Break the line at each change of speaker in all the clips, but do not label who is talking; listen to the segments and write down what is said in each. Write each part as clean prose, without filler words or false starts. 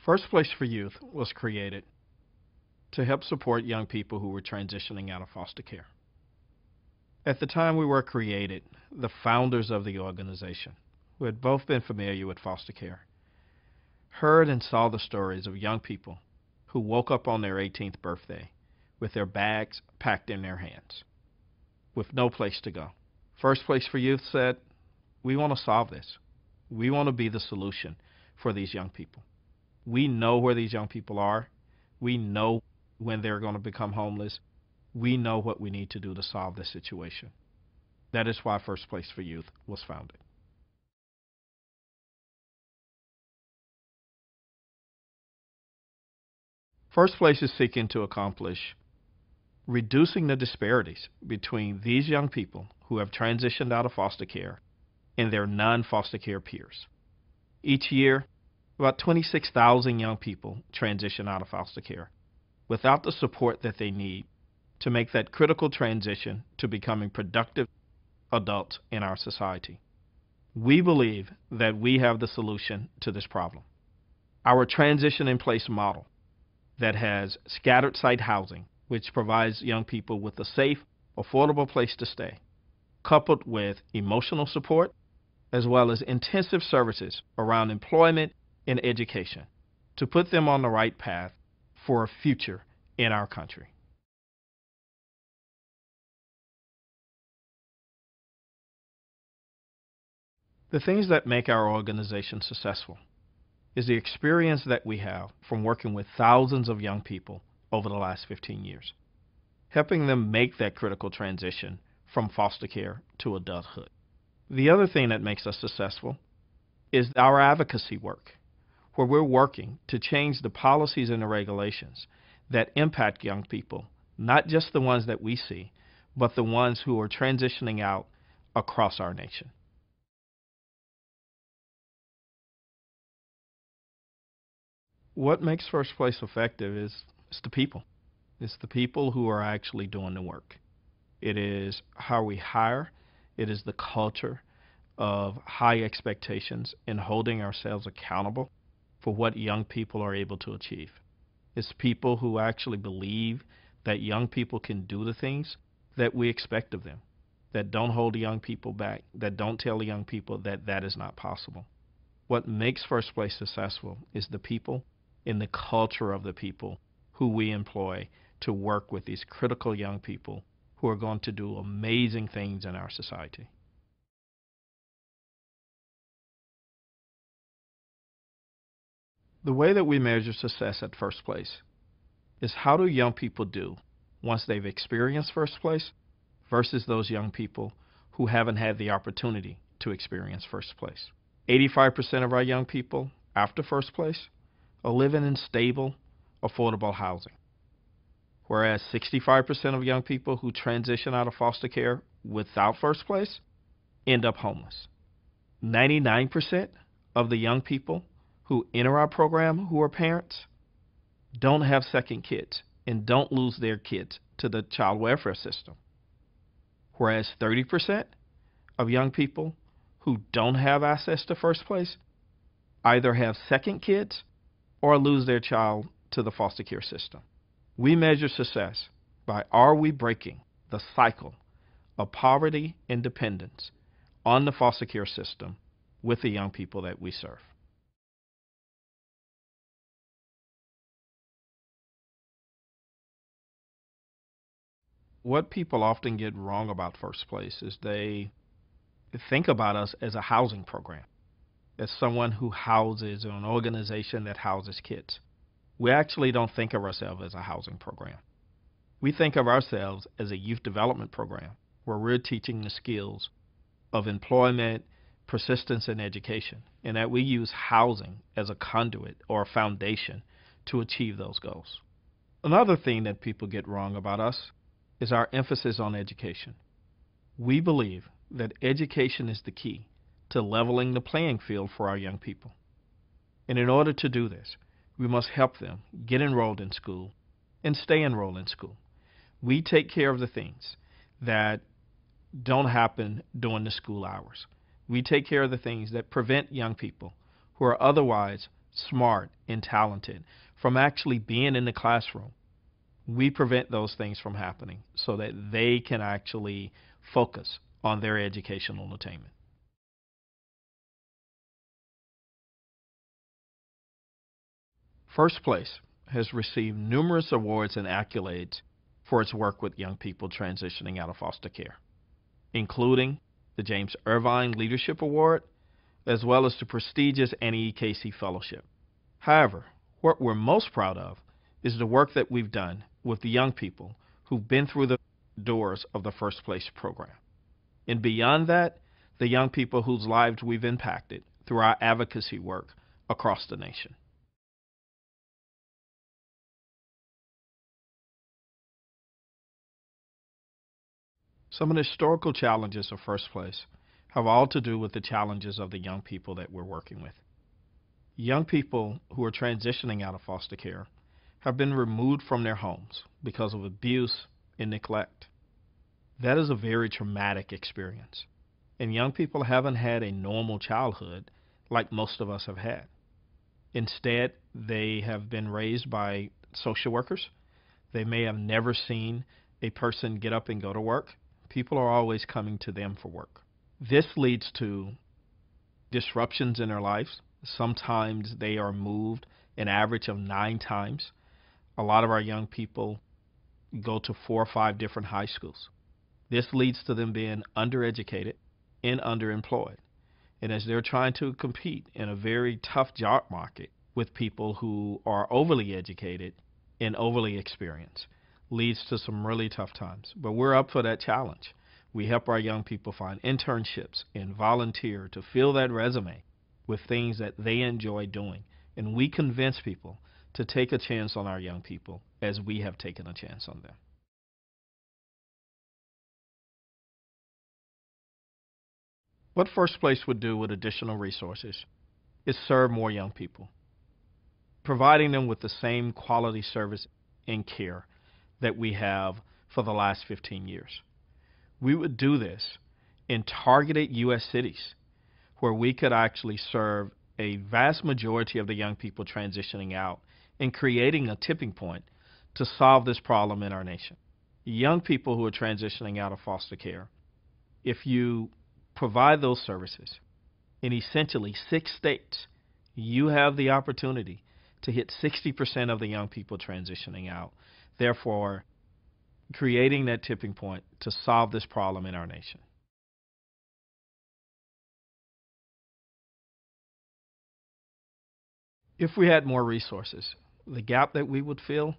First Place for Youth was created to help support young people who were transitioning out of foster care. At the time we were created, the founders of the organization, who had both been familiar with foster care, heard and saw the stories of young people who woke up on their 18th birthday with their bags packed in their hands, with no place to go. First Place for Youth said, we want to solve this. We want to be the solution for these young people. We know where these young people are. We know when they're going to become homeless. We know what we need to do to solve this situation. That is why First Place for Youth was founded. First Place is seeking to accomplish reducing the disparities between these young people who have transitioned out of foster care and their non-foster care peers. Each year, about 26,000 young people transition out of foster care without the support that they need to make that critical transition to becoming productive adults in our society. We believe that we have the solution to this problem. Our transition in place model that has scattered site housing, which provides young people with a safe, affordable place to stay, coupled with emotional support, as well as intensive services around employment and education to put them on the right path for a future in our country. The things that make our organization successful is the experience that we have from working with thousands of young people over the last 15 years, helping them make that critical transition from foster care to adulthood. The other thing that makes us successful is our advocacy work, where we're working to change the policies and the regulations that impact young people, not just the ones that we see, but the ones who are transitioning out across our nation. What makes First Place effective is the people. It's the people who are actually doing the work. It is how we hire. It is the culture of high expectations and holding ourselves accountable for what young people are able to achieve. It's people who actually believe that young people can do the things that we expect of them, that don't hold young people back, that don't tell young people that that is not possible. What makes First Place successful is the people and the culture of the people who we employ to work with these critical young people who are going to do amazing things in our society. The way that we measure success at First Place is how do young people do once they've experienced First Place versus those young people who haven't had the opportunity to experience First Place. 85% of our young people after First Place are living in stable, affordable housing, whereas 65% of young people who transition out of foster care without First Place end up homeless. 99% of the young people who enter our program who are parents don't have second kids and don't lose their kids to the child welfare system, whereas 30% of young people who don't have access to First Place either have second kids or lose their child to the foster care system. We measure success by are we breaking the cycle of poverty and dependence on the foster care system with the young people that we serve. What people often get wrong about First Place is they think about us as a housing program, as someone who houses or an organization that houses kids. We actually don't think of ourselves as a housing program. We think of ourselves as a youth development program where we're teaching the skills of employment, persistence, and education, and that we use housing as a conduit or a foundation to achieve those goals. Another thing that people get wrong about us is our emphasis on education. We believe that education is the key to leveling the playing field for our young people. And in order to do this, we must help them get enrolled in school and stay enrolled in school. We take care of the things that don't happen during the school hours. We take care of the things that prevent young people who are otherwise smart, and talented from actually being in the classroom. We prevent those things from happening so that they can actually focus on their educational attainment. First Place has received numerous awards and accolades for its work with young people transitioning out of foster care, including the James Irvine Leadership Award, as well as the prestigious Annie E. Casey Fellowship. However, what we're most proud of is the work that we've done with the young people who've been through the doors of the First Place program. And beyond that, the young people whose lives we've impacted through our advocacy work across the nation. Some of the historical challenges of First Place have all to do with the challenges of the young people that we're working with. Young people who are transitioning out of foster care have been removed from their homes because of abuse and neglect. That is a very traumatic experience, and young people haven't had a normal childhood like most of us have had. Instead, they have been raised by social workers. They may have never seen a person get up and go to work. People are always coming to them for work. This leads to disruptions in their lives. Sometimes they are moved an average of 9 times. A lot of our young people go to 4 or 5 different high schools. This leads to them being undereducated and underemployed. And as they're trying to compete in a very tough job market with people who are overly educated and overly experienced, leads to some really tough times. But we're up for that challenge. We help our young people find internships and volunteer to fill that resume with things that they enjoy doing. And we convince people to take a chance on our young people as we have taken a chance on them. What First Place would do with additional resources is serve more young people, providing them with the same quality service and care that we have for the last 15 years. We would do this in targeted U.S. cities where we could actually serve a vast majority of the young people transitioning out and creating a tipping point to solve this problem in our nation. Young people who are transitioning out of foster care, if you provide those services in essentially 6 states, you have the opportunity to hit 60% of the young people transitioning out, therefore creating that tipping point to solve this problem in our nation. If we had more resources, the gap that we would fill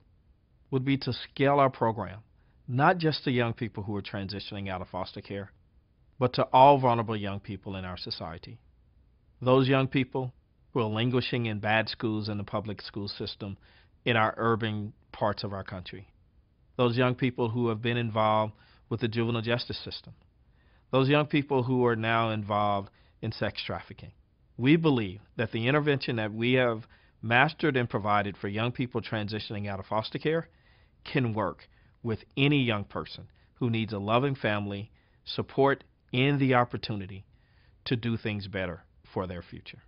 would be to scale our program, not just to young people who are transitioning out of foster care, but to all vulnerable young people in our society. Those young people who are languishing in bad schools in the public school system in our urban parts of our country. Those young people who have been involved with the juvenile justice system. Those young people who are now involved in sex trafficking. We believe that the intervention that we have mastered and provided for young people transitioning out of foster care can work with any young person who needs a loving family, support, and the opportunity to do things better for their future.